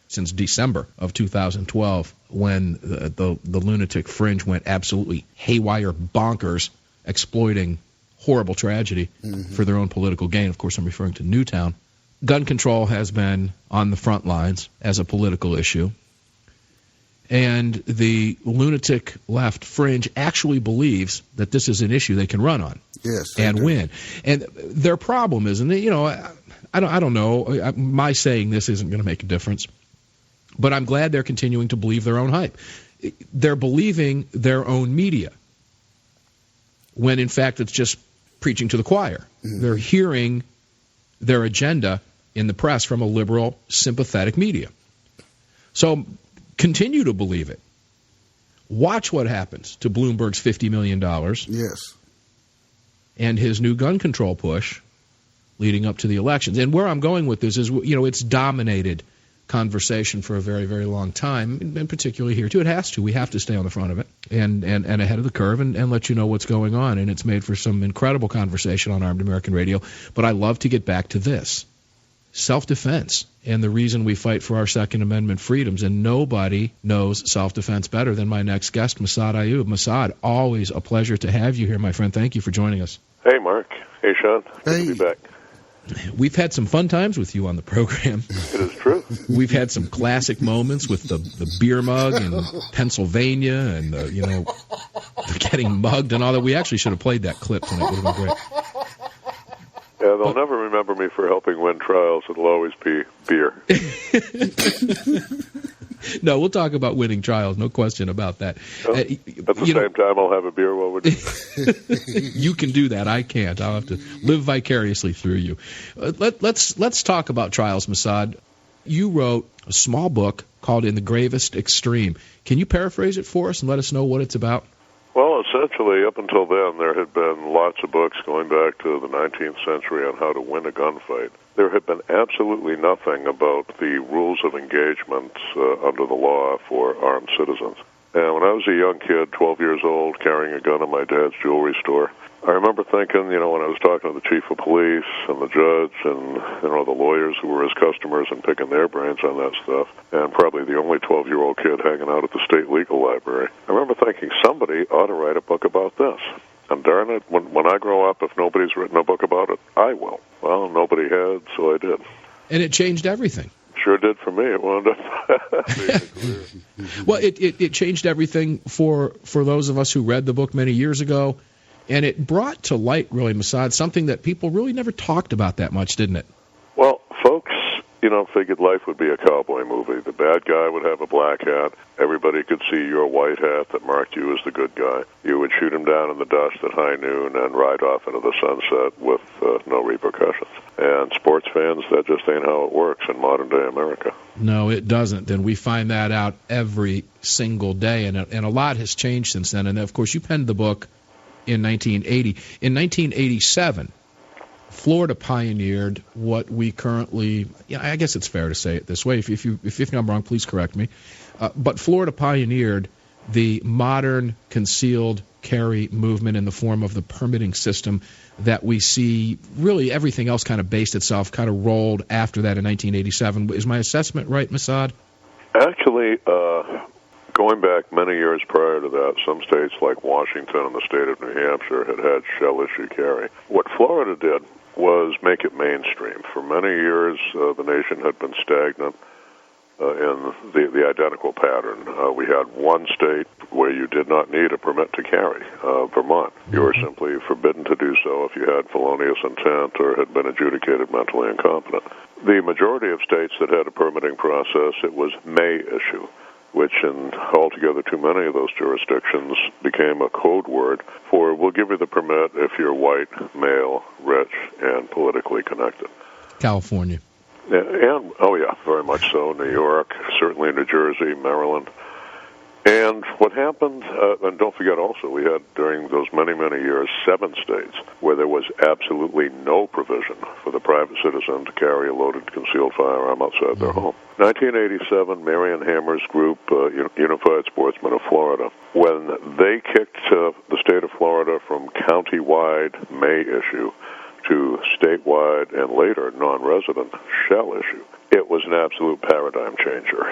since December of 2012, when the lunatic fringe went absolutely haywire bonkers, exploiting horrible tragedy for their own political gain. Of course, I'm referring to Newtown. Gun control has been on the front lines as a political issue. And the lunatic left fringe actually believes that this is an issue they can run on and win. And their problem is, and I don't know, my saying this isn't going to make a difference, but I'm glad they're continuing to believe their own hype. They're believing their own media, when in fact it's just preaching to the choir. They're hearing their agenda in the press from a liberal, sympathetic media. So continue to believe it. Watch what happens to Bloomberg's $50 million. Yes. And his new gun control push leading up to the elections. And where I'm going with this is, it's dominated conversation for a very, very long time, and particularly here, too. It has to. We have to stay on the front of it and ahead of the curve and let you know what's going on. And it's made for some incredible conversation on Armed American Radio. But I love to get back to this. Self-defense and the reason we fight for our Second Amendment freedoms. And nobody knows self-defense better than my next guest, Massad Ayoob. Massad, always a pleasure to have you here, my friend. Thank you for joining us. Hey, Mark. Hey, Sean. Good to be back. We've had some fun times with you on the program. It is true. We've had some classic moments with the beer mug in Pennsylvania and, the getting mugged and all that. We actually should have played that clip tonight. It would have been great. Yeah, they'll never remember me for helping win trials. It'll always be beer. No, we'll talk about winning trials. No question about that. Well, at the same time, I'll have a beer while we're doing it. You can do that. I can't. I'll have to live vicariously through you. Let's talk about trials, Massad. You wrote a small book called In the Gravest Extreme. Can you paraphrase it for us and let us know what it's about? Well, essentially, up until then, there had been lots of books going back to the 19th century on how to win a gunfight. There had been absolutely nothing about the rules of engagement under the law for armed citizens. And when I was a young kid, 12 years old, carrying a gun in my dad's jewelry store, I remember thinking, when I was talking to the chief of police and the judge and, the lawyers who were his customers and picking their brains on that stuff, and probably the only 12-year-old kid hanging out at the state legal library, I remember thinking somebody ought to write a book about this. And darn it, when I grow up, if nobody's written a book about it, I will. Well, nobody had, so I did. And it changed everything. Sure did for me. It wound up being a career. Well, it changed everything for those of us who read the book many years ago. And it brought to light, really, Massad, something that people really never talked about that much, didn't it? Well, folks, figured life would be a cowboy movie. The bad guy would have a black hat. Everybody could see your white hat that marked you as the good guy. You would shoot him down in the dust at high noon and ride off into the sunset with no repercussions. And sports fans, that just ain't how it works in modern-day America. No, it doesn't. And we find that out every single day. And a lot has changed since then. And, of course, you penned the book in 1980. In 1987, Florida pioneered what we currently, I guess it's fair to say it this way. If I'm wrong, please correct me. But Florida pioneered the modern concealed carry movement in the form of the permitting system that we see. Really, everything else kind of based itself, kind of rolled after that in 1987. Is my assessment right, Massad? Actually, going back many years prior to that, some states like Washington and the state of New Hampshire had shell-issue carry. What Florida did was make it mainstream. For many years, the nation had been stagnant in the identical pattern. We had one state where you did not need a permit to carry, Vermont. You were simply forbidden to do so if you had felonious intent or had been adjudicated mentally incompetent. The majority of states that had a permitting process, it was may issue, which in altogether too many of those jurisdictions became a code word for we'll give you the permit if you're white, male, rich, and politically connected. California. And very much so. New York, certainly New Jersey, Maryland. And what happened, and don't forget also, we had during those many, many years 7 states where there was absolutely no provision for the private citizen to carry a loaded concealed firearm outside their home. 1987, Marion Hammer's group, Unified Sportsmen of Florida, when they kicked the state of Florida from county-wide may issue to statewide and later non-resident shall issue, It was an absolute paradigm changer.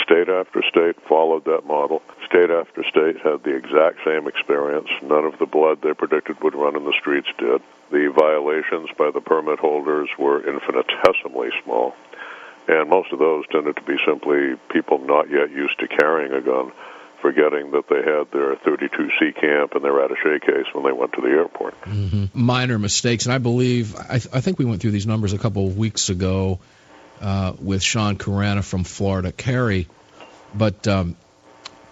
State after state followed that model. State after state had the exact same experience. None of the blood they predicted would run in the streets did. The violations by the permit holders were infinitesimally small, and most of those tended to be simply people not yet used to carrying a gun, forgetting that they had their 32C camp and their attaché case when they went to the airport. Mm-hmm. Minor mistakes, and I believe, I think we went through these numbers a couple of weeks ago with Sean Carana from Florida Carry, but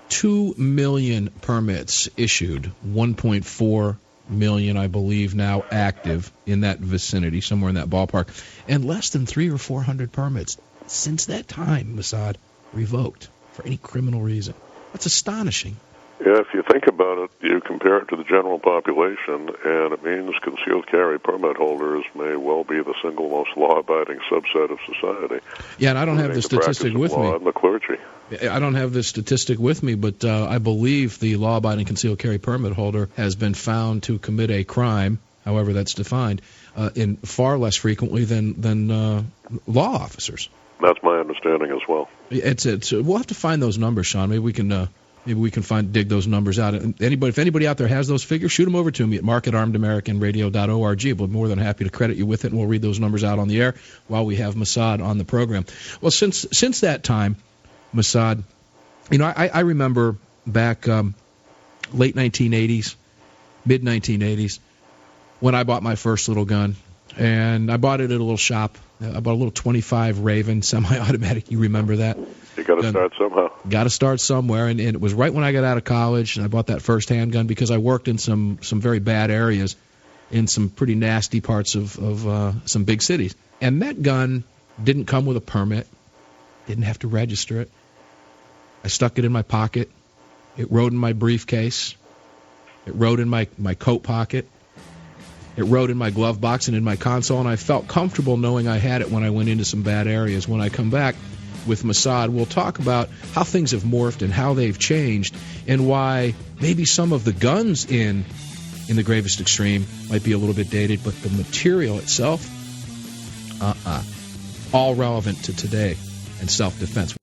2 million permits issued, 1.4 million, I believe, now active in that vicinity, somewhere in that ballpark, and less than 300 or 400 permits since that time, Massad, revoked for any criminal reason. That's astonishing. Yeah, if you think about it, you compare it to the general population, and it means concealed carry permit holders may well be the single most law-abiding subset of society. Yeah, and I don't have the statistic with me. And the clergy. I don't have the statistic with me, but I believe the law-abiding concealed carry permit holder has been found to commit a crime, however that's defined, in far less frequently than law officers. That's my understanding as well. We'll have to find those numbers, Sean. Maybe we can dig those numbers out. And if anybody out there has those figures, shoot them over to me at mark@armedamericanradio.org. We'll be more than happy to credit you with it, and we'll read those numbers out on the air while we have Massad on the program. Well, since that time, Massad, I remember back late 1980s, mid 1980s, when I bought my first little gun, and I bought it at a little shop. I bought a little .25 Raven semi-automatic. You remember that? You got to start somehow. Got to start somewhere, and it was right when I got out of college, and I bought that first handgun because I worked in some very bad areas, in some pretty nasty parts of some big cities. And that gun didn't come with a permit, didn't have to register it. I stuck it in my pocket. It rode in my briefcase. It rode in my coat pocket. It rode in my glove box and in my console, and I felt comfortable knowing I had it when I went into some bad areas. When I come back with Massad, we'll talk about how things have morphed and how they've changed, and why maybe some of the guns in the gravest extreme might be a little bit dated, but the material itself, all relevant to today and self-defense.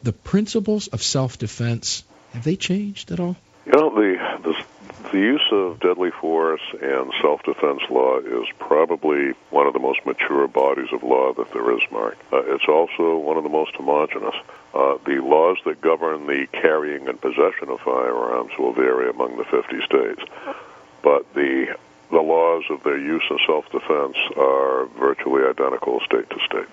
The principles of self-defense, have they changed at all? The use of deadly force and self-defense law is probably one of the most mature bodies of law that there is, Mark. It's also one of the most homogeneous. The laws that govern the carrying and possession of firearms will vary among the 50 states, but the laws of their use in self-defense are virtually identical state to state.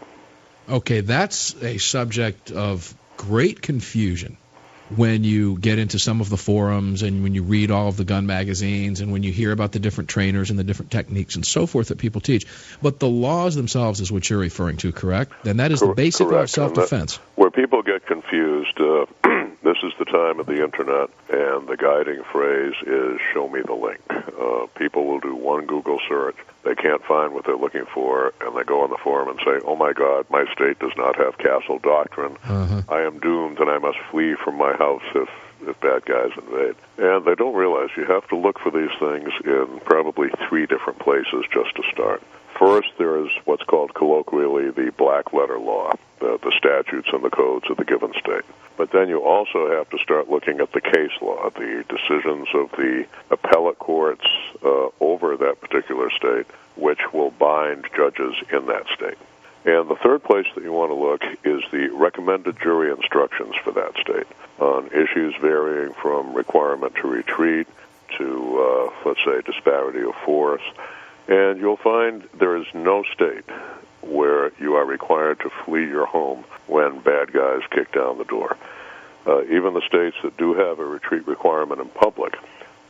Okay, that's a subject of great confusion when you get into some of the forums and when you read all of the gun magazines and when you hear about the different trainers and the different techniques and so forth that people teach. But the laws themselves is what you're referring to, correct? And that is the basic law of self-defense. Where people get confused, this is the time of the Internet, and the guiding phrase is, show me the link. People will do one Google search. They can't find what they're looking for, and they go on the forum and say, oh, my God, my state does not have castle doctrine. I am doomed, and I must flee from my house if bad guys invade. And they don't realize you have to look for these things in probably 3 different places just to start. First, there is what's called colloquially the black letter law, the statutes and the codes of the given state. But then you also have to start looking at the case law, the decisions of the appellate courts over that particular state, which will bind judges in that state. And the third place that you want to look is the recommended jury instructions for that state on issues varying from requirement to retreat to, let's say, disparity of force. And you'll find there is no state where you are required to flee your home when bad guys kick down the door. Even the states that do have a retreat requirement in public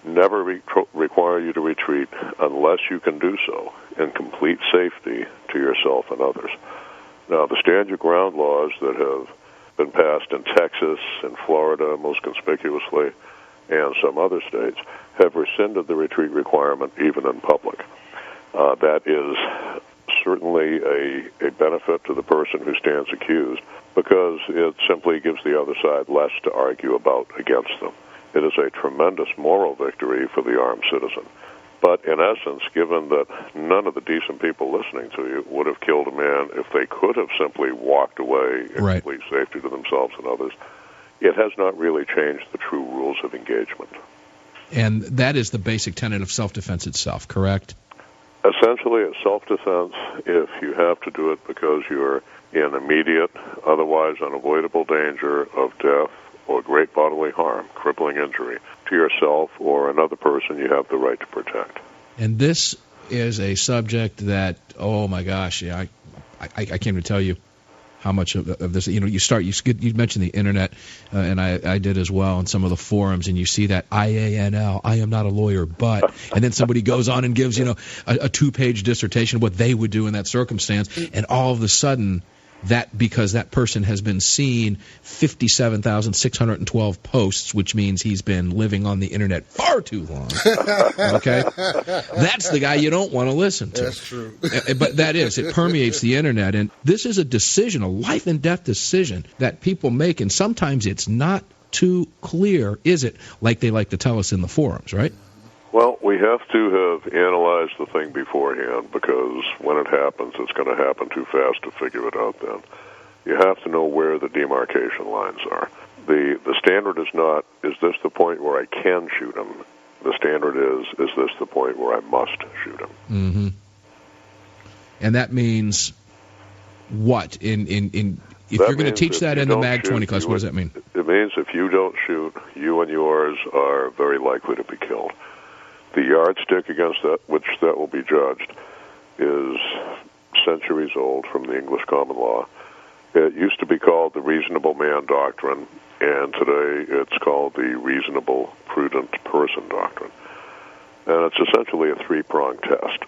never require you to retreat unless you can do so in complete safety to yourself and others. Now, the stand your ground laws that have been passed in Texas and Florida most conspicuously, and some other states, have rescinded the retreat requirement even in public. That is certainly a benefit to the person who stands accused, because it simply gives the other side less to argue about against them. It is a tremendous moral victory for the armed citizen. But in essence, given that none of the decent people listening to you would have killed a man if they could have simply walked away in complete safety to themselves and others, it has not really changed the true rules of engagement. And that is the basic tenet of self-defense itself, correct? Essentially, it's self-defense if you have to do it because you're in immediate, otherwise unavoidable danger of death or great bodily harm, crippling injury to yourself or another person you have the right to protect. And this is a subject that, oh my gosh, yeah, I can't even tell you how much of this. You mentioned the internet, and I did as well, and some of the forums, and you see that IANL, I am not a lawyer, but, and then somebody goes on and gives a 2-page dissertation of what they would do in that circumstance, and all of a sudden, that because that person has been seen 57,612 posts, which means he's been living on the internet far too long. Okay? That's the guy you don't want to listen to. That's true. But that is, it permeates the internet. And this is a decision, a life and death decision that people make, and sometimes it's not too clear, is it, like they like to tell us in the forums, right? Well, we have to have analyzed the thing beforehand, because when it happens, it's going to happen too fast to figure it out then. You have to know where the demarcation lines are. The standard is not, is this the point where I can shoot him? The standard is this the point where I must shoot him? Mm-hmm. And that means what? If you're going to teach that in the MAG 20 class, what does that mean? It means if you don't shoot, you and yours are very likely to be killed. The yardstick against which that will be judged is centuries old from the English common law. It used to be called the reasonable man doctrine, and today it's called the reasonable prudent person doctrine. And it's essentially a 3-pronged test.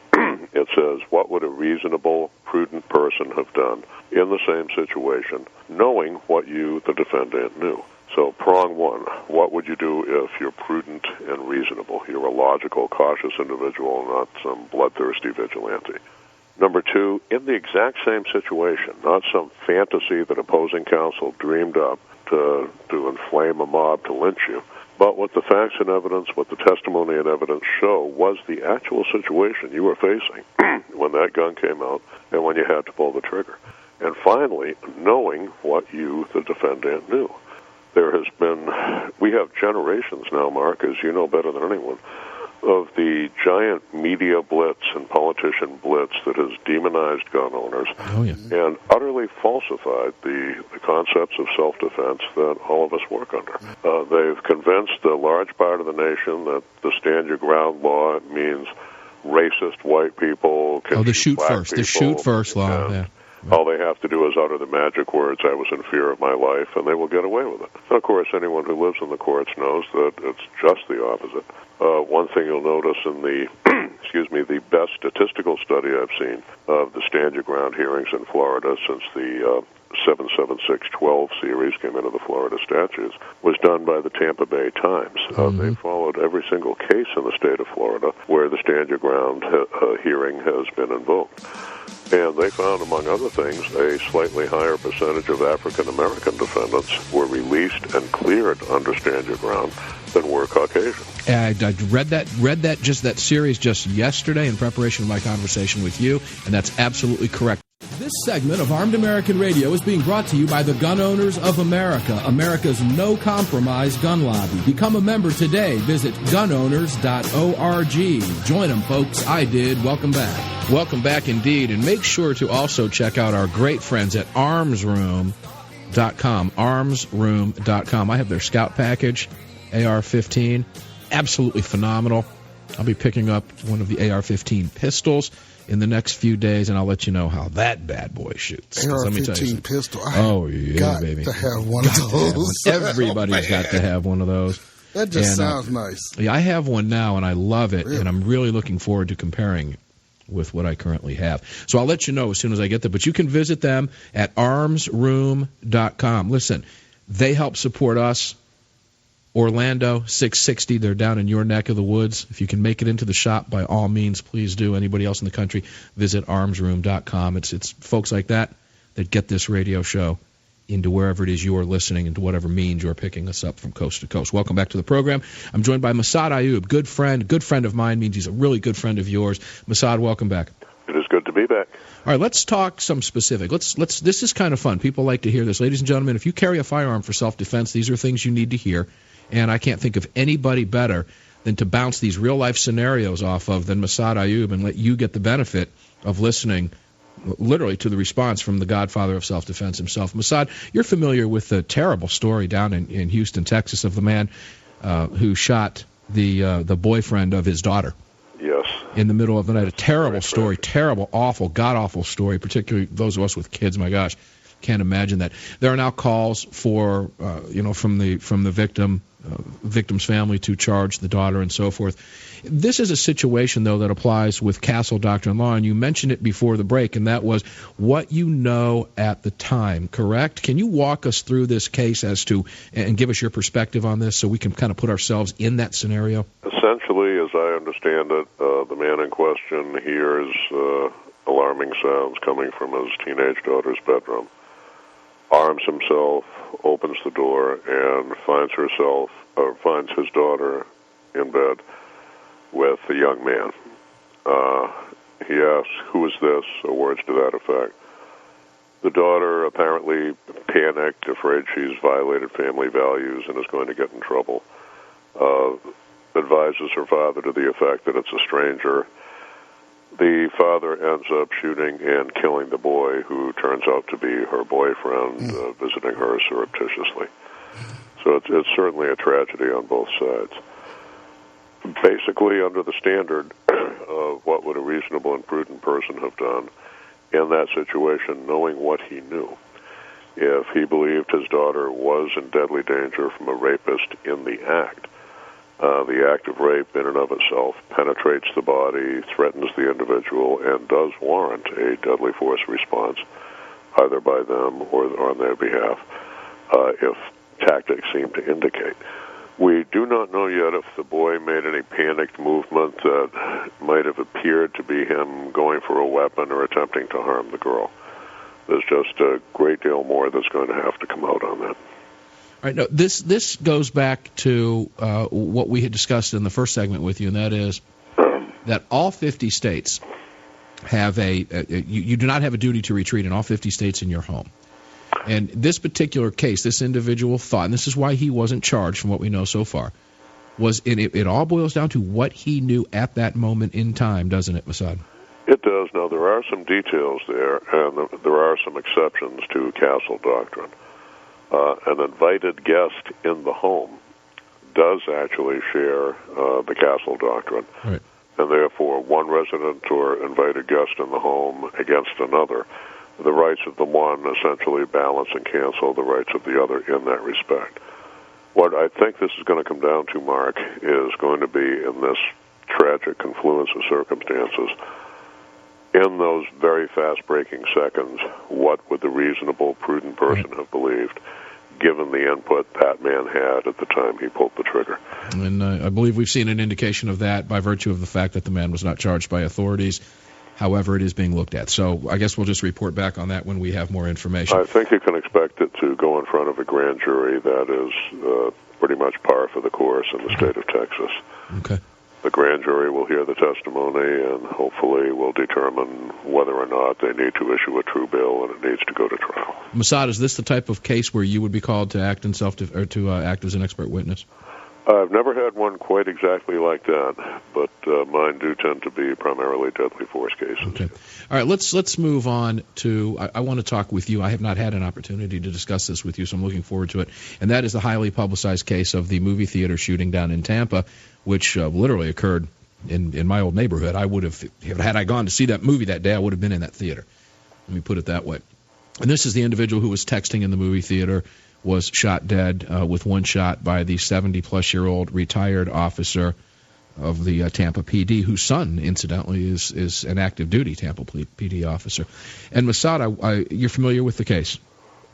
It says, what would a reasonable, prudent person have done in the same situation, knowing what you, the defendant, knew? So prong 1, what would you do if you're prudent and reasonable? You're a logical, cautious individual, not some bloodthirsty vigilante. Number 2, in the exact same situation, not some fantasy that opposing counsel dreamed up to inflame a mob to lynch you, but what the facts and evidence, what the testimony and evidence show was the actual situation you were facing when that gun came out and when you had to pull the trigger. And finally, knowing what you, the defendant, knew. There has been, we have generations now, Mark, as you know better than anyone, of the giant media blitz and politician blitz that has demonized gun owners and utterly falsified the concepts of self-defense that all of us work under. They've convinced a large part of the nation that the stand your ground law means racist white people can shoot black first. People, the shoot first law, yeah. All they have to do is utter the magic words, I was in fear of my life, and they will get away with it. And of course, anyone who lives in the courts knows that it's just the opposite. One thing you'll notice in the, the best statistical study I've seen of the Stand Your Ground hearings in Florida since the 77612 series came into the Florida statutes was done by the Tampa Bay Times. They followed every single case in the state of Florida where the Stand Your Ground hearing has been invoked. And they found, among other things, a slightly higher percentage of African-American defendants were released and cleared under Stand Your Ground than were Caucasian. I read that series just yesterday in preparation for my conversation with you, and that's absolutely correct. This segment of Armed American Radio is being brought to you by the Gun Owners of America, America's no-compromise gun lobby. Become a member today. Visit gunowners.org. Join them, folks. I did. Welcome back. Welcome back indeed. And make sure to also check out our great friends at armsroom.com. Armsroom.com. I have their scout package, AR-15. Absolutely phenomenal. I'll be picking up one of the AR-15 pistols in the next few days, and I'll let you know how that bad boy shoots. AR-15 pistol. Baby. To have one of those. Everybody's got to have one of those. That just sounds nice. Yeah, I have one now, and I love it, and I'm really looking forward to comparing with what I currently have. So I'll let you know as soon as I get there. But you can visit them at armsroom.com. Listen, they help support us. Orlando, 660, they're down in your neck of the woods. If you can make it into the shop, by all means, please do. Anybody else in the country, visit armsroom.com. It's folks like that get this radio show into wherever it is you are listening, into whatever means you're picking us up from coast to coast. Welcome back to the program. I'm joined by Massad Ayoob, good friend of mine, means he's a really good friend of yours. Massad, welcome back. It is good to be back. All right, let's talk some specific. Let's. This is kind of fun. People like to hear this. Ladies and gentlemen, if you carry a firearm for self-defense, these are things you need to hear. And I can't think of anybody better than to bounce these real-life scenarios off of than Massad Ayoob and let you get the benefit of listening literally to the response from the godfather of self-defense himself. Massad, you're familiar with the terrible story down in Houston, Texas, of the man who shot the boyfriend of his daughter. Yes. In the middle of the night. A terrible story, terrible, awful, god-awful story, particularly those of us with kids. My gosh, can't imagine that. There are now calls for, from the victim's family to charge the daughter and so forth. This is a situation, though, that applies with Castle Doctrine law, and you mentioned it before the break, and that was what you know at the time, correct? Can you walk us through this case and give us your perspective on this so we can kind of put ourselves in that scenario? Essentially, as I understand it, the man in question hears alarming sounds coming from his teenage daughter's bedroom, arms himself, opens the door, and finds his daughter in bed with a young man. He asks, "Who is this?" or words to that effect. The daughter, apparently panicked, afraid she's violated family values and is going to get in trouble, advises her father to the effect that it's a stranger. The father ends up shooting and killing the boy, who turns out to be her boyfriend, visiting her surreptitiously. So it's certainly a tragedy on both sides. Basically, under the standard of what would a reasonable and prudent person have done in that situation, knowing what he knew, if he believed his daughter was in deadly danger from a rapist in the act of rape in and of itself penetrates the body, threatens the individual, and does warrant a deadly force response, either by them or on their behalf, if tactics seem to indicate. We do not know yet if the boy made any panicked movement that might have appeared to be him going for a weapon or attempting to harm the girl. There's just a great deal more that's going to have to come out on that. All right, no, this goes back to what we had discussed in the first segment with you, and that is that all 50 states have you do not have a duty to retreat in all 50 states in your home. And this particular case, this individual thought, and this is why he wasn't charged from what we know so far, it all boils down to what he knew at that moment in time, doesn't it, Massad? It does. Now, there are some details there, and there are some exceptions to Castle Doctrine. An invited guest in the home does actually share the Castle Doctrine, right. And therefore one resident or invited guest in the home against another, the rights of the one essentially balance and cancel the rights of the other in that respect. What I think this is going to come down to, Mark, is going to be in this tragic confluence of circumstances, in those very fast-breaking seconds, what would the reasonable, prudent person have believed, given the input that man had at the time he pulled the trigger? And I believe we've seen an indication of that by virtue of the fact that the man was not charged by authorities. However, it is being looked at. So I guess we'll just report back on that when we have more information. I think you can expect it to go in front of a grand jury that is pretty much par for the course in the state of Texas. Okay. The grand jury will hear the testimony and hopefully will determine whether or not they need to issue a true bill and it needs to go to trial. Massad, is this the type of case where you would be called to act act as an expert witness? I've never had one quite exactly like that, but mine do tend to be primarily deadly force cases. Okay. All right, let's move on to, I want to talk with you. I have not had an opportunity to discuss this with you, so I'm looking forward to it. And that is the highly publicized case of the movie theater shooting down in Tampa, which literally occurred in my old neighborhood. I would have, had I gone to see that movie that day, I would have been in that theater. Let me put it that way. And this is the individual who was texting in the movie theater, was shot dead with one shot by the 70-plus-year-old retired officer of the Tampa PD, whose son, incidentally, is an active duty Tampa PD officer. And Massad, you're familiar with the case?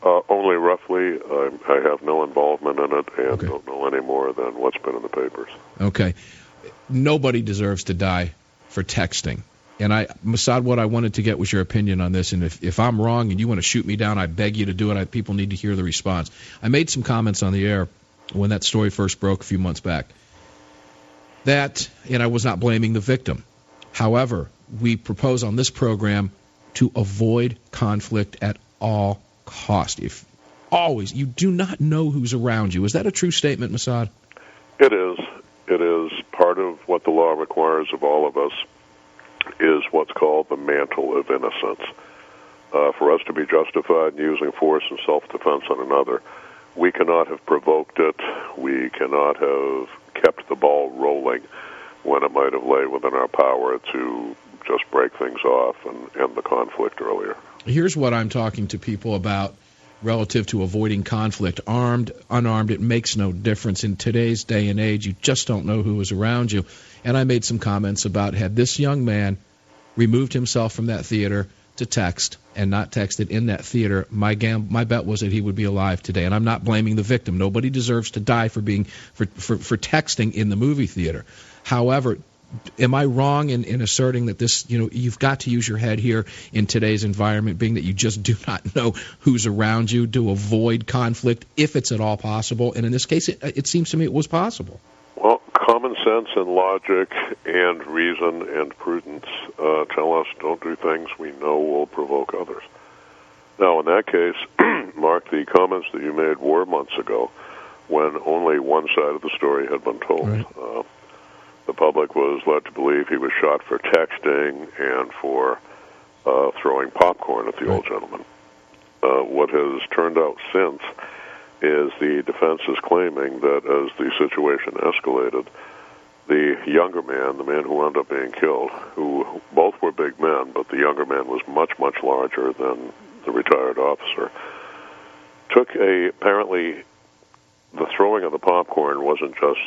Only roughly. I have no involvement in it and don't know any more than what's been in the papers. Okay. Nobody deserves to die for texting. And Massad, what I wanted to get was your opinion on this. And if I'm wrong and you want to shoot me down, I beg you to do it. People need to hear the response. I made some comments on the air when that story first broke a few months back. And I was not blaming the victim. However, we propose on this program to avoid conflict at all cost. If always, you do not know who's around you. Is that a true statement, Massad? It is. It is. Part of what the law requires of all of us is what's called the mantle of innocence. For us to be justified in using force and self-defense on another, we cannot have provoked it. We cannot have kept the ball rolling when it might have lay within our power to just break things off and end the conflict earlier. Here's what I'm talking to people about relative to avoiding conflict. Armed, unarmed, it makes no difference. In today's day and age, you just don't know who is around you. And I made some comments about, had this young man removed himself from that theater to text and not texted in that theater, my bet was that he would be alive today. And I'm not blaming the victim. Nobody deserves to die for texting in the movie theater. However, am I wrong in asserting that this, you've got to use your head here in today's environment, being that you just do not know who's around you, to avoid conflict if it's at all possible? And in this case, it seems to me it was possible. Well, common sense and logic and reason and prudence tell us don't do things we know will provoke others. Now, in that case, Mark, the comments that you made were months ago when only one side of the story had been told. Right. The public was led to believe he was shot for texting and for throwing popcorn at the old gentleman. What has turned out since is the defense is claiming that as the situation escalated, the younger man, the man who wound up being killed, who both were big men, but the younger man was much, much larger than the retired officer, apparently the throwing of the popcorn wasn't just,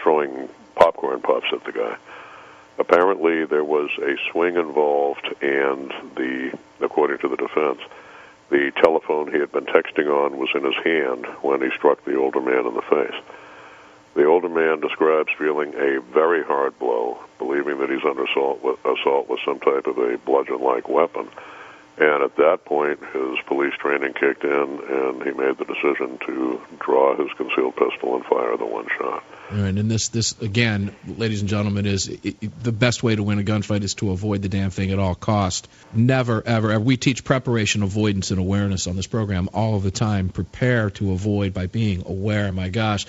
throwing popcorn puffs at the guy. Apparently there was a swing involved, and according to the defense, the telephone he had been texting on was in his hand when he struck the older man in the face. The older man describes feeling a very hard blow, believing that he's under assault with some type of a bludgeon-like weapon. And at that point, his police training kicked in, and he made the decision to draw his concealed pistol and fire the one shot. All right, and this again, ladies and gentlemen, is the best way to win a gunfight is to avoid the damn thing at all cost. Never, ever. We teach preparation, avoidance, and awareness on this program all of the time. Prepare to avoid by being aware. My gosh,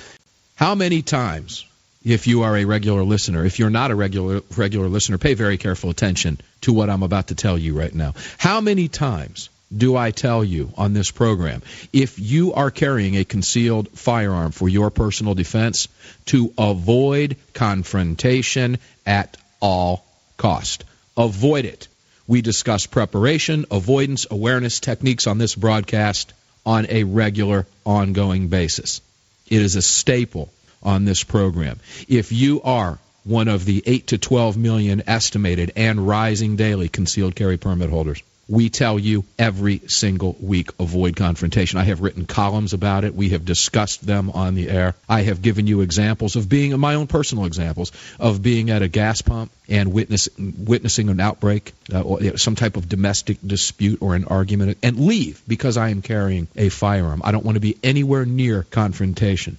how many times, if you are a regular listener, if you're not a regular listener, pay very careful attention to what I'm about to tell you right now. How many times do I tell you on this program, if you are carrying a concealed firearm for your personal defense, to avoid confrontation at all cost? Avoid it. We discuss preparation, avoidance, awareness techniques on this broadcast on a regular, ongoing basis. It is a staple on this program. If you are one of the 8 to 12 million estimated and rising daily concealed carry permit holders, we tell you every single week, avoid confrontation. I have written columns about it. We have discussed them on the air. I have given you examples of my own personal examples of being at a gas pump and witnessing an outbreak, or some type of domestic dispute or an argument, and leave because I am carrying a firearm. I don't want to be anywhere near confrontation.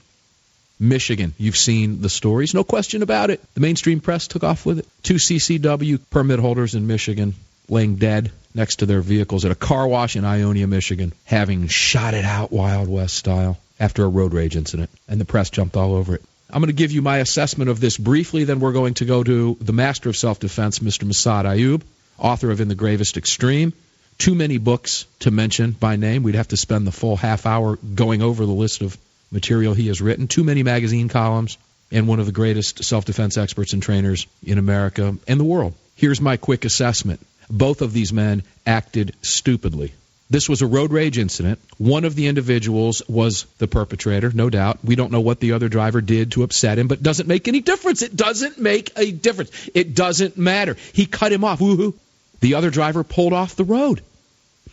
Michigan, you've seen the stories, no question about it. The mainstream press took off with it. 2 CCW permit holders in Michigan laying dead next to their vehicles at a car wash in Ionia, Michigan, having shot it out Wild West style after a road rage incident, and the press jumped all over it. I'm going to give you my assessment of this briefly, then we're going to go to the master of self-defense, Mr. Massad Ayoob, author of In the Gravest Extreme. Too many books to mention by name. We'd have to spend the full half hour going over the list of material he has written. Too many magazine columns, and one of the greatest self-defense experts and trainers in America and the world. Here's my quick assessment. Both of these men acted stupidly. This was a road rage incident. One of the individuals was the perpetrator, no doubt. We don't know what the other driver did to upset him, but it doesn't make any difference. It doesn't make a difference. It doesn't matter. He cut him off. Woohoo. The other driver pulled off the road.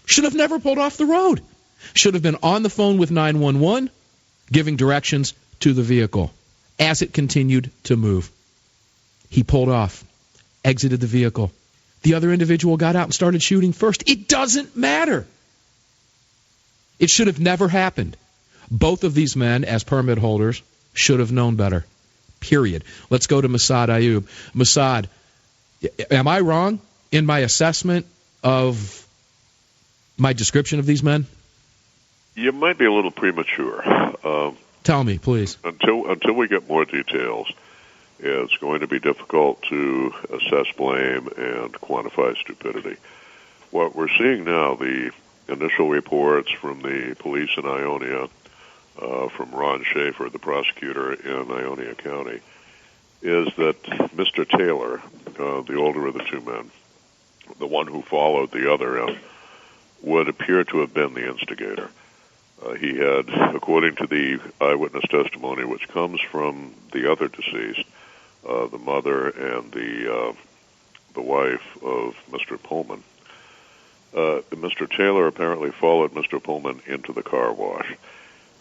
Should have never pulled off the road. Should have been on the phone with 911, giving directions to the vehicle as it continued to move. He pulled off, exited the vehicle. The other individual got out and started shooting first. It doesn't matter. It should have never happened. Both of these men, as permit holders, should have known better. Period. Let's go to Massad Ayoob. Massad, am I wrong in my assessment of my description of these men? You might be a little premature. Tell me, please. Until we get more details, it's going to be difficult to assess blame and quantify stupidity. What we're seeing now, the initial reports from the police in Ionia, from Ron Schaefer, the prosecutor in Ionia County, is that Mr. Taylor, the older of the two men, the one who followed the other in, would appear to have been the instigator. He had, according to the eyewitness testimony, which comes from the other deceased, the mother and the wife of Mr. Pullman, Mr. Taylor apparently followed Mr. Pullman into the car wash.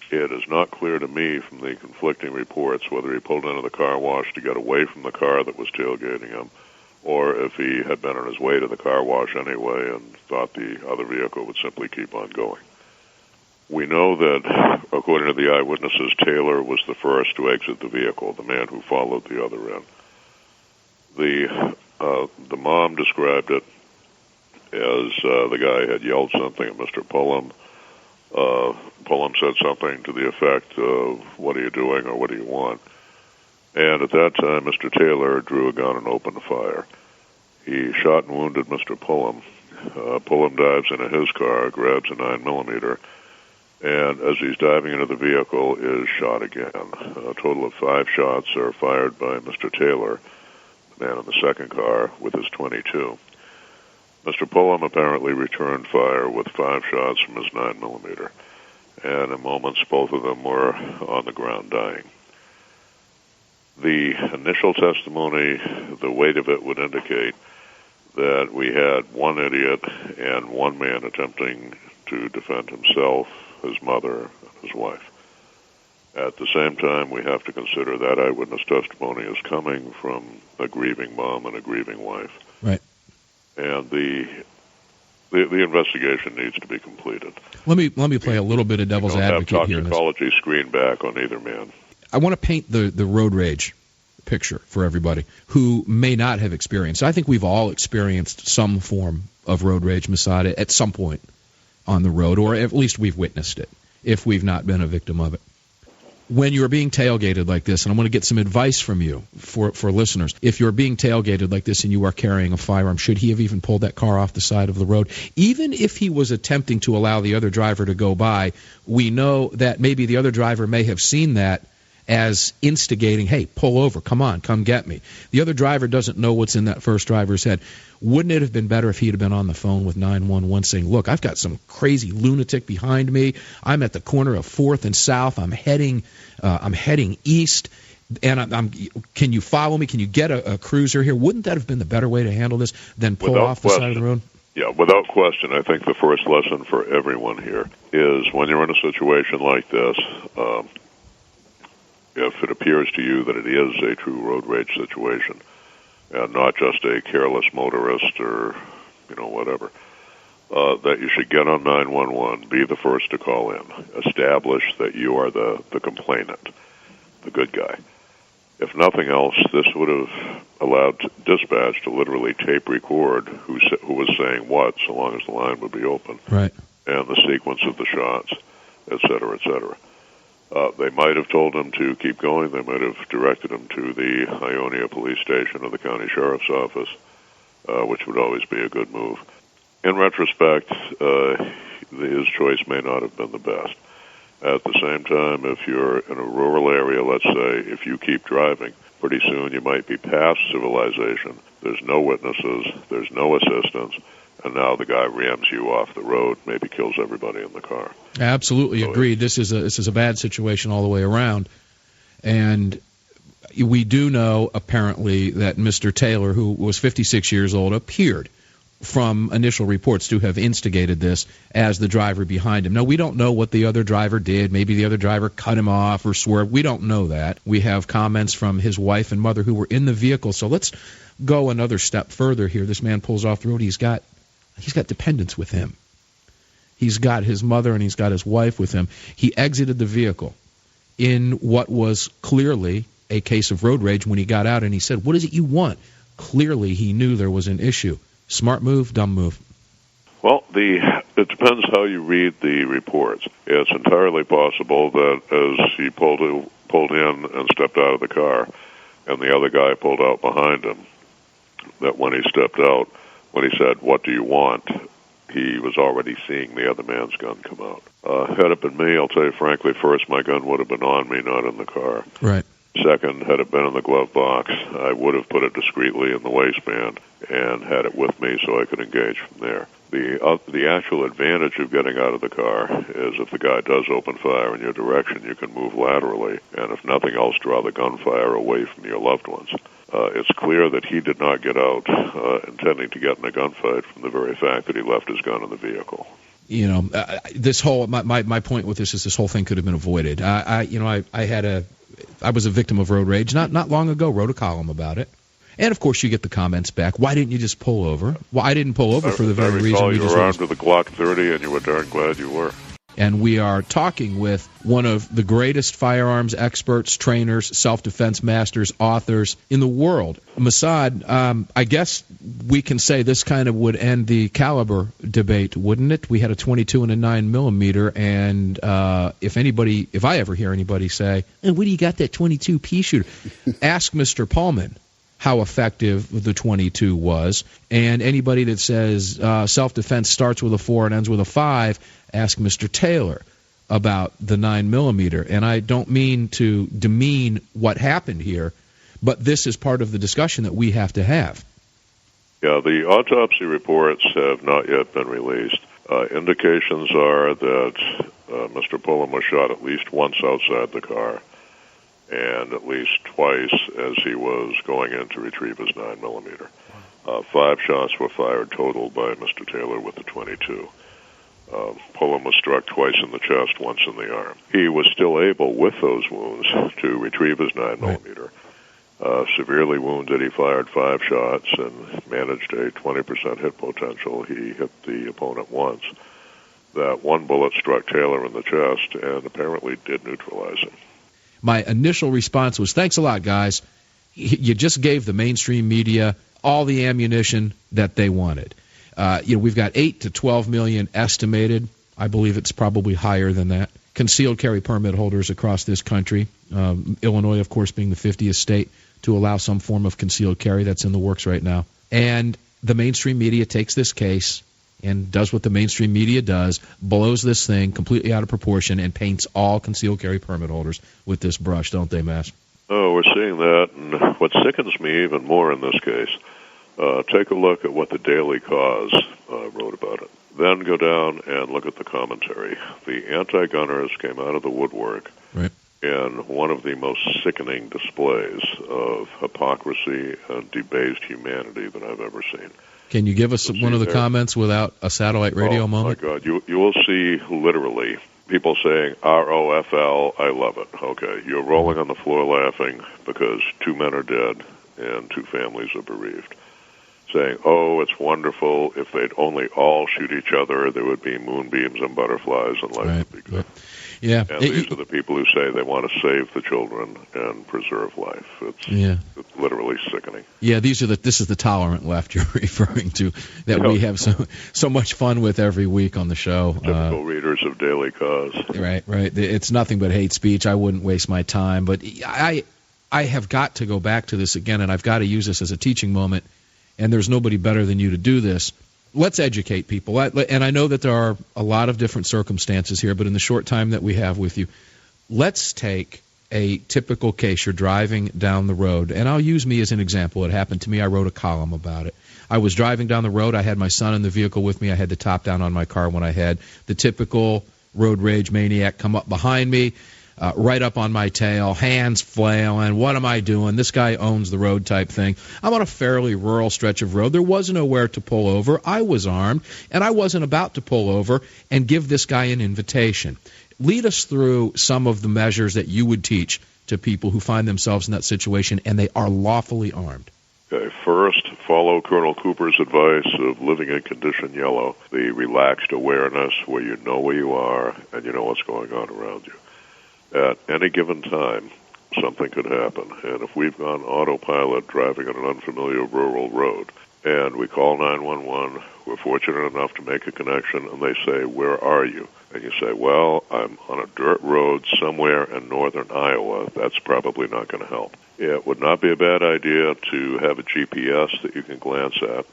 It is not clear to me from the conflicting reports whether he pulled into the car wash to get away from the car that was tailgating him, or if he had been on his way to the car wash anyway and thought the other vehicle would simply keep on going. We know that, according to the eyewitnesses, Taylor was the first to exit the vehicle, the man who followed the other in. The mom described it as the guy had yelled something at Mr. Pullum. Pullum said something to the effect of, "What are you doing?" or "What do you want?" And at that time, Mr. Taylor drew a gun and opened fire. He shot and wounded Mr. Pullum. Pullum dives into his car, grabs a 9mm, and as he's diving into the vehicle, is shot again. A total of 5 shots are fired by Mr. Taylor, the man in the second car, with his .22. Mr. Pullum apparently returned fire with 5 shots from his 9mm, and in moments both of them were on the ground dying. The initial testimony, the weight of it would indicate that we had one idiot and one man attempting to defend himself, his mother, and his wife. At the same time, we have to consider that eyewitness testimony is coming from a grieving mom and a grieving wife. Right. And the investigation needs to be completed. Let me play a little bit of devil's advocate here. Toxicology screen back on either man. I want to paint the road rage picture for everybody who may not have experienced. I think we've all experienced some form of road rage, Massad, at some point on the road, or at least we've witnessed it, if we've not been a victim of it. When you're being tailgated like this, and I want to get some advice from you for listeners, if you're being tailgated like this and you are carrying a firearm, should he have even pulled that car off the side of the road? Even if he was attempting to allow the other driver to go by, we know that maybe the other driver may have seen that as instigating, hey, pull over, come on, come get me. The other driver doesn't know what's in that first driver's head. Wouldn't it have been better if he had been on the phone with 911 saying, look, I've got some crazy lunatic behind me. I'm at the corner of 4th and South. I'm heading east, and can you follow me? Can you get a cruiser here? Wouldn't that have been the better way to handle this than pull off the side of the road? Yeah, without question, I think the first lesson for everyone here is when you're in a situation like this, if it appears to you that it is a true road rage situation and not just a careless motorist or, whatever, that you should get on 911, be the first to call in, establish that you are the complainant, the good guy. If nothing else, this would have allowed dispatch to literally tape record who was saying what, so long as the line would be open, right, and the sequence of the shots, et cetera, et cetera. They might have told him to keep going. They might have directed him to the Ionia police station or the county sheriff's office, which would always be a good move. In retrospect, his choice may not have been the best. At the same time, if you're in a rural area, let's say, if you keep driving, pretty soon you might be past civilization. There's no witnesses, there's no assistance, and now the guy rams you off the road, maybe kills everybody in the car. Absolutely agreed. This is a bad situation all the way around. And we do know, apparently, that Mr. Taylor, who was 56 years old, appeared from initial reports to have instigated this as the driver behind him. Now, we don't know what the other driver did. Maybe the other driver cut him off or swerved. We don't know that. We have comments from his wife and mother who were in the vehicle. So let's go another step further here. This man pulls off the road. He's got dependents with him. He's got his mother and he's got his wife with him. He exited the vehicle in what was clearly a case of road rage when he got out, and he said, "What is it you want?" Clearly, he knew there was an issue. Smart move, dumb move? Well, it depends how you read the reports. It's entirely possible that as he pulled in and stepped out of the car, and the other guy pulled out behind him, that when he stepped out, when he said, "What do you want?" he was already seeing the other man's gun come out. Had it been me, I'll tell you frankly, first, my gun would have been on me, not in the car. Right. Second, had it been in the glove box, I would have put it discreetly in the waistband and had it with me so I could engage from there. The actual advantage of getting out of the car is if the guy does open fire in your direction, you can move laterally, and if nothing else, draw the gunfire away from your loved ones. It's clear that he did not get out intending to get in a gunfight from the very fact that he left his gun in the vehicle. You know, this whole my point with this whole thing could have been avoided. I was a victim of road rage not long ago. Wrote a column about it, and of course you get the comments back. Why didn't you just pull over? Well, I didn't pull over for the very reason we just. You were armed with a Glock 30, and you were darn glad you were. And we are talking with one of the greatest firearms experts, trainers, self-defense masters, authors in the world. Massad, I guess we can say this kind of would end the caliber debate, wouldn't it? We had a 22 and a 9mm, and if I ever hear anybody say, "And where do you got that 22 pea shooter?" Ask Mr. Pullman how effective the 22 was, and anybody that says self-defense starts with a 4 and ends with a 5, ask Mr. Taylor about the 9mm. And I don't mean to demean what happened here, but this is part of the discussion that we have to have. Yeah, the autopsy reports have not yet been released. Indications are that Mr. Pullman was shot at least once outside the car, and at least twice as he was going in to retrieve his 9mm. 5 shots were fired total by Mr. Taylor with the 22. Pullman was struck twice in the chest, once in the arm. He was still able, with those wounds, to retrieve his 9mm. Severely wounded, he fired 5 shots and managed a 20% hit potential. He hit the opponent once. That one bullet struck Taylor in the chest and apparently did neutralize him. My initial response was, thanks a lot, guys. You just gave the mainstream media all the ammunition that they wanted. We've got 8 to 12 million estimated. I believe it's probably higher than that. Concealed carry permit holders across this country. Illinois, of course, being the 50th state to allow some form of concealed carry. That's in the works right now. And the mainstream media takes this case and does what the mainstream media does, blows this thing completely out of proportion, and paints all concealed carry permit holders with this brush, don't they, Mass? Oh, we're seeing that, and what sickens me even more in this case, take a look at what the Daily Cause wrote about it. Then go down and look at the commentary. The anti-gunners came out of the woodwork in one of the most sickening displays of hypocrisy and debased humanity that I've ever seen. Can you give us one of the comments without a satellite radio moment? Oh, my God. You will see literally people saying, ROFL, I love it. Okay, you're rolling on the floor laughing because 2 men are dead and 2 families are bereaved. Saying, oh, it's wonderful. If they'd only all shoot each other, there would be moonbeams and butterflies and life would be good. Yeah. And these are the people who say they want to save the children and preserve life. It's literally sickening. Yeah, this is the tolerant left you're referring to that we have so much fun with every week on the show. Typical readers of Daily Cause. Right. It's nothing but hate speech. I wouldn't waste my time. But I have got to go back to this again, and I've got to use this as a teaching moment, and there's nobody better than you to do this. Let's educate people. And I know that there are a lot of different circumstances here, but in the short time that we have with you, let's take a typical case. You're driving down the road, and I'll use me as an example. It happened to me. I wrote a column about it. I was driving down the road. I had my son in the vehicle with me. I had the top down on my car when I had the typical road rage maniac come up behind me. right up on my tail, hands flailing, what am I doing? This guy owns the road type thing. I'm on a fairly rural stretch of road. There wasn't nowhere to pull over. I was armed, and I wasn't about to pull over and give this guy an invitation. Lead us through some of the measures that you would teach to people who find themselves in that situation and they are lawfully armed. Okay, first, follow Colonel Cooper's advice of living in condition yellow, the relaxed awareness where you know where you are and you know what's going on around you. At any given time, something could happen, and if we've gone autopilot driving on an unfamiliar rural road and we call 911, we're fortunate enough to make a connection, and they say, where are you? And you say, well, I'm on a dirt road somewhere in northern Iowa. That's probably not going to help. It would not be a bad idea to have a GPS that you can glance at,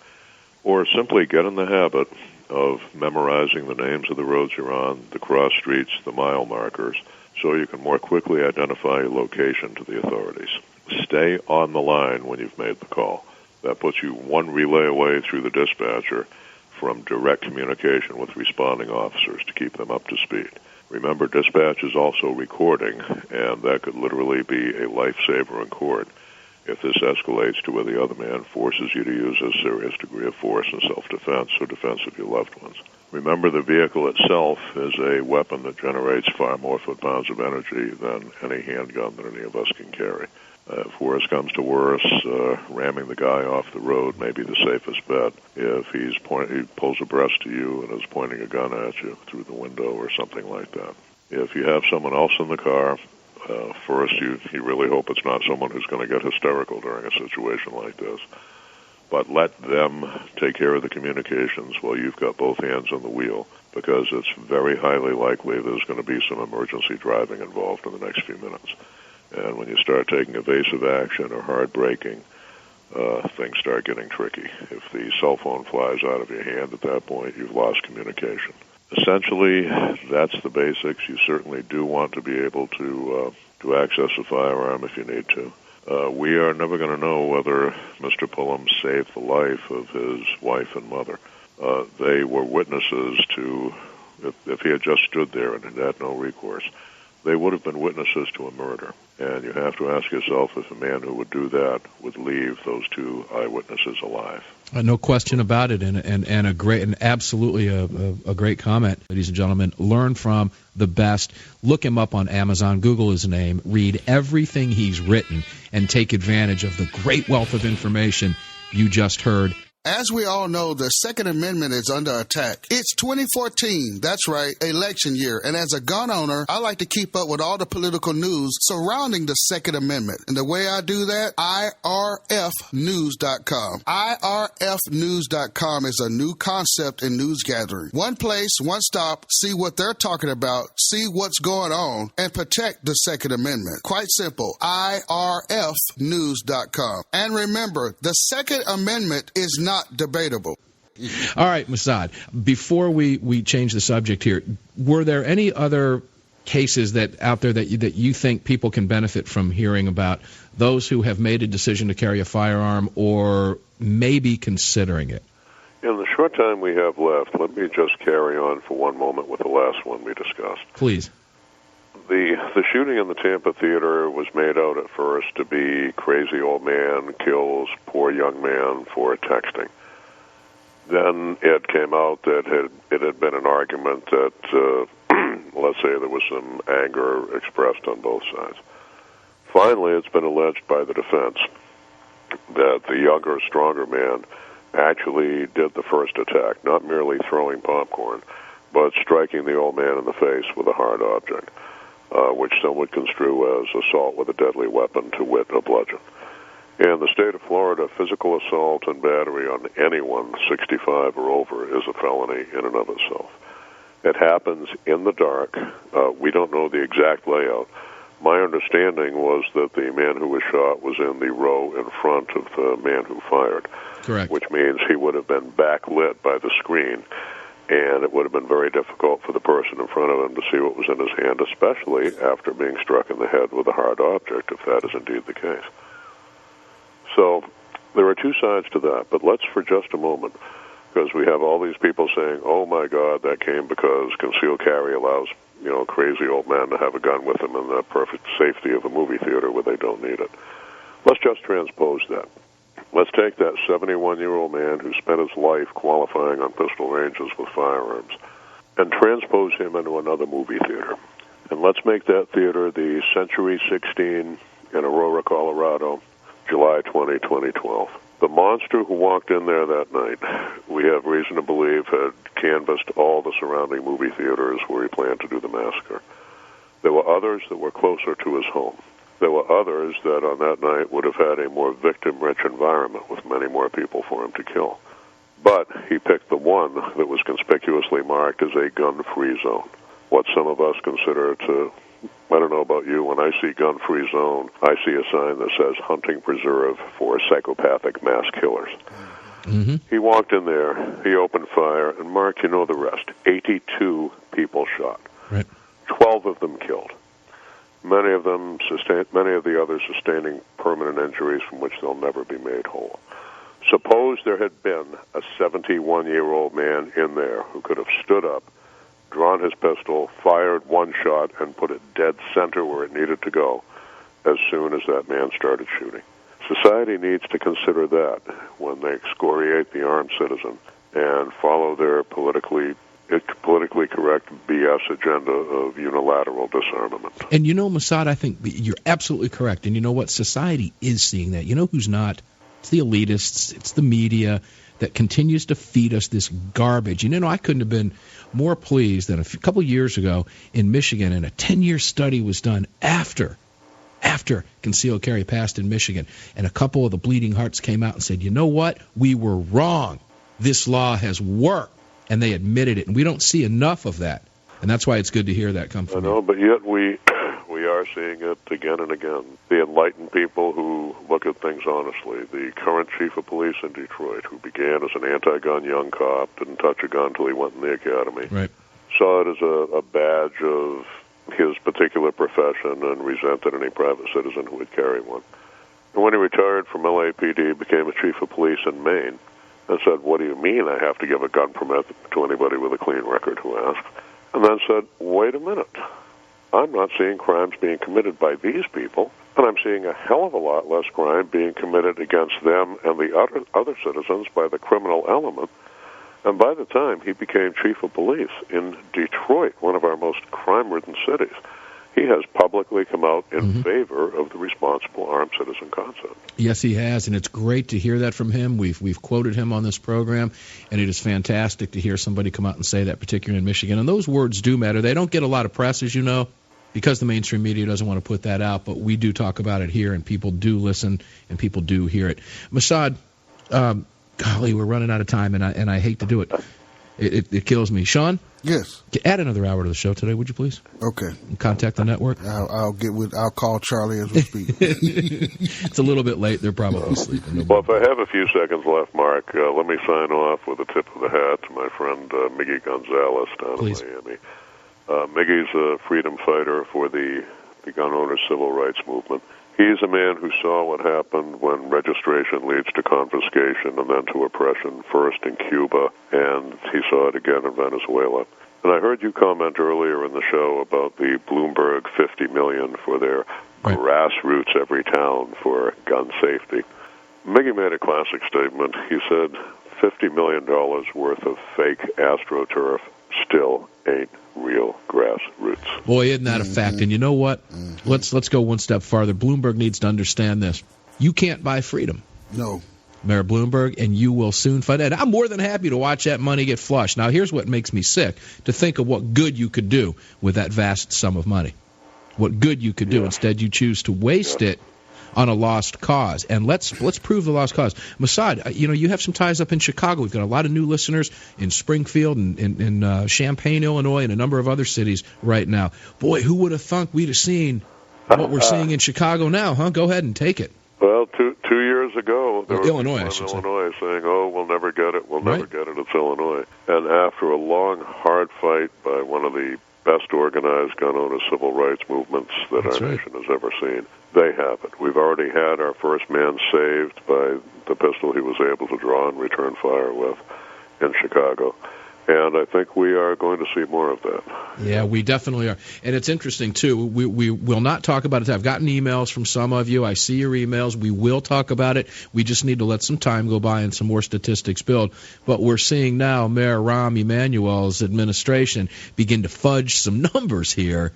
or simply get in the habit of memorizing the names of the roads you're on, the cross streets, the mile markers, so you can more quickly identify your location to the authorities. Stay on the line when you've made the call. That puts you one relay away through the dispatcher from direct communication with responding officers to keep them up to speed. Remember, dispatch is also recording, and that could literally be a lifesaver in court if this escalates to where the other man forces you to use a serious degree of force in self-defense or defense of your loved ones. Remember, the vehicle itself is a weapon that generates far more foot-pounds of energy than any handgun that any of us can carry. If worse comes to worse, ramming the guy off the road may be the safest bet. If he pulls abreast to you and is pointing a gun at you through the window or something like that. If you have someone else in the car, first you really hope it's not someone who's going to get hysterical during a situation like this. But let them take care of the communications while you've got both hands on the wheel, because it's very highly likely there's going to be some emergency driving involved in the next few minutes. And when you start taking evasive action or hard braking, things start getting tricky. If the cell phone flies out of your hand at that point, you've lost communication. Essentially, that's the basics. You certainly do want to be able to access a firearm if you need to. We are never going to know whether Mr. Pullum saved the life of his wife and mother. They were witnesses to, if he had just stood there and had no recourse, they would have been witnesses to a murder. And you have to ask yourself if a man who would do that would leave those two eyewitnesses alive. No question about it, and a great, and absolutely a great comment, ladies and gentlemen. Learn from the best. Look him up on Amazon. Google his name. Read everything he's written, and take advantage of the great wealth of information you just heard. As we all know, the Second Amendment is under attack. It's 2014. That's right, election year. And as a gun owner, I like to keep up with all the political news surrounding the Second Amendment. And the way I do that, irfnews.com. irfnews.com is a new concept in news gathering. One place, one stop, see what they're talking about, see what's going on, and protect the Second Amendment. Quite simple, irfnews.com. And remember, the Second Amendment is not debatable. All right, Massad, before we change the subject here, were there any other cases that out there that you think people can benefit from hearing about, those who have made a decision to carry a firearm or maybe considering it? In the short time we have left, let me just carry on for one moment with the last one we discussed. Please. The shooting in the Tampa theater was made out at first to be crazy old man kills poor young man for texting. Then it came out that it had been an argument that, let's say, there was some anger expressed on both sides. Finally, it's been alleged by the defense that the younger, stronger man actually did the first attack, not merely throwing popcorn, but striking the old man in the face with a hard object, which some would construe as assault with a deadly weapon, to wit, a bludgeon. In the state of Florida, physical assault and battery on anyone 65 or over is a felony in and of itself. It happens in the dark. We don't know the exact layout. My understanding was that the man who was shot was in the row in front of the man who fired. Correct. Which means he would have been backlit by the screen, and it would have been very difficult for the person in front of him to see what was in his hand, especially after being struck in the head with a hard object, if that is indeed the case. So there are two sides to that, but let's for just a moment, because we have all these people saying, oh my God, that came because concealed carry allows crazy old man to have a gun with them in the perfect safety of a movie theater where they don't need it. Let's just transpose that. Let's take that 71-year-old man who spent his life qualifying on pistol ranges with firearms and transpose him into another movie theater. And let's make that theater the Century 16 in Aurora, Colorado, July 20, 2012. The monster who walked in there that night, we have reason to believe, had canvassed all the surrounding movie theaters where he planned to do the massacre. There were others that were closer to his home. There were others that on that night would have had a more victim-rich environment with many more people for him to kill. But he picked the one that was conspicuously marked as a gun-free zone. What some of us consider to, I don't know about you, when I see gun-free zone, I see a sign that says hunting preserve for psychopathic mass killers. Mm-hmm. He walked in there, he opened fire, and Mark, you know the rest. 82 people shot. Right. 12 of them killed. Many of the others sustaining permanent injuries from which they'll never be made whole. Suppose there had been a 71-year-old man in there who could have stood up, drawn his pistol, fired one shot, and put it dead center where it needed to go as soon as that man started shooting. Society needs to consider that when they excoriate the armed citizen and follow their politically correct BS agenda of unilateral disarmament. And Massad, I think you're absolutely correct. And you know what? Society is seeing that. You know who's not? It's the elitists. It's the media that continues to feed us this garbage. And I couldn't have been more pleased than a couple years ago in Michigan, and a 10-year study was done after concealed carry passed in Michigan. And a couple of the bleeding hearts came out and said, you know what? We were wrong. This law has worked. And they admitted it, and we don't see enough of that, and that's why it's good to hear that come from you. I know, but yet we are seeing it again and again. The enlightened people who look at things honestly. The current chief of police in Detroit, who began as an anti-gun young cop, didn't touch a gun until he went in the academy, right. Saw it as a badge of his particular profession and resented any private citizen who would carry one. And when he retired from LAPD, he became a chief of police in Maine. And said, what do you mean I have to give a gun permit to anybody with a clean record who asked? And then said, wait a minute. I'm not seeing crimes being committed by these people, and I'm seeing a hell of a lot less crime being committed against them and the other citizens by the criminal element. And by the time he became chief of police in Detroit, one of our most crime-ridden cities, he has publicly come out in favor of the responsible armed citizen concept. Yes, he has, and it's great to hear that from him. We've quoted him on this program, and it is fantastic to hear somebody come out and say that, particularly in Michigan. And those words do matter. They don't get a lot of press, as you know, because the mainstream media doesn't want to put that out, but we do talk about it here, and people do listen, and people do hear it. Massad, golly, we're running out of time, and I hate to do it. It kills me. Sean? Yes. Add another hour to the show today, would you please? Okay. And contact the network. I'll call Charlie as we speak. It's a little bit late. They're probably sleeping. Well, if I have a few seconds left, Mark, let me sign off with a tip of the hat to my friend Miggy Gonzalez down in Miami. Miggy's a freedom fighter for the gun owners' civil rights movement. He's a man who saw what happened when registration leads to confiscation and then to oppression, first in Cuba, and he saw it again in Venezuela. And I heard you comment earlier in the show about the Bloomberg $50 million for their grassroots every town for gun safety. Miggy made a classic statement. He said $50 million worth of fake AstroTurf still ain't real grassroots. Boy, isn't that a fact? And you know what? Let's go one step farther. Bloomberg needs to understand this. You can't buy freedom. No. Mayor Bloomberg, and you will soon find out. I'm more than happy to watch that money get flushed. Now, here's what makes me sick, to think of what good you could do with that vast sum of money. What good you could do. Instead, you choose to waste it on a lost cause. And let's prove the lost cause. Massad, you have some ties up in Chicago. We've got a lot of new listeners in Springfield and in Champaign, Illinois, and a number of other cities right now. Boy, who would have thunk we'd have seen what we're seeing in Chicago now, huh? Go ahead and take it. Well, two years ago, there were Illinois, people in Illinois saying, oh, we'll never get it, never get it, it's Illinois. And after a long, hard fight by one of the best organized gun owner civil rights movements that our nation has ever seen, they have it. We've already had our first man saved by the pistol he was able to draw and return fire with in Chicago. And I think we are going to see more of that. Yeah, we definitely are. And it's interesting, too. We will not talk about it. I've gotten emails from some of you. I see your emails. We will talk about it. We just need to let some time go by and some more statistics build. But we're seeing now Mayor Rahm Emanuel's administration begin to fudge some numbers here.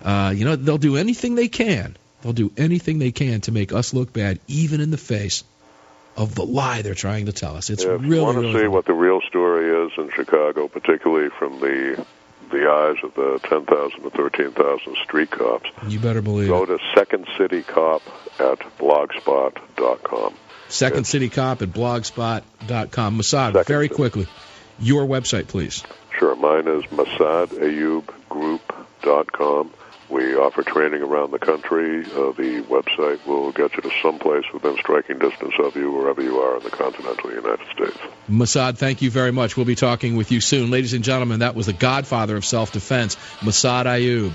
They'll do anything they can. They'll do anything they can to make us look bad, even in the face of the lie they're trying to tell us. It's if you want to see what the real story is in Chicago, particularly from the eyes of the 10,000 to 13,000 street cops, you better believe go to Second City Cop at blogspot.com. Second City Cop at blogspot.com. Massad, very quickly, your website, please. Sure. Mine is MassadAyoobGroup.com. We offer training around the country. The website will get you to someplace within striking distance of you, wherever you are in the continental United States. Massad, thank you very much. We'll be talking with you soon. Ladies and gentlemen, that was the godfather of self-defense, Massad Ayoob.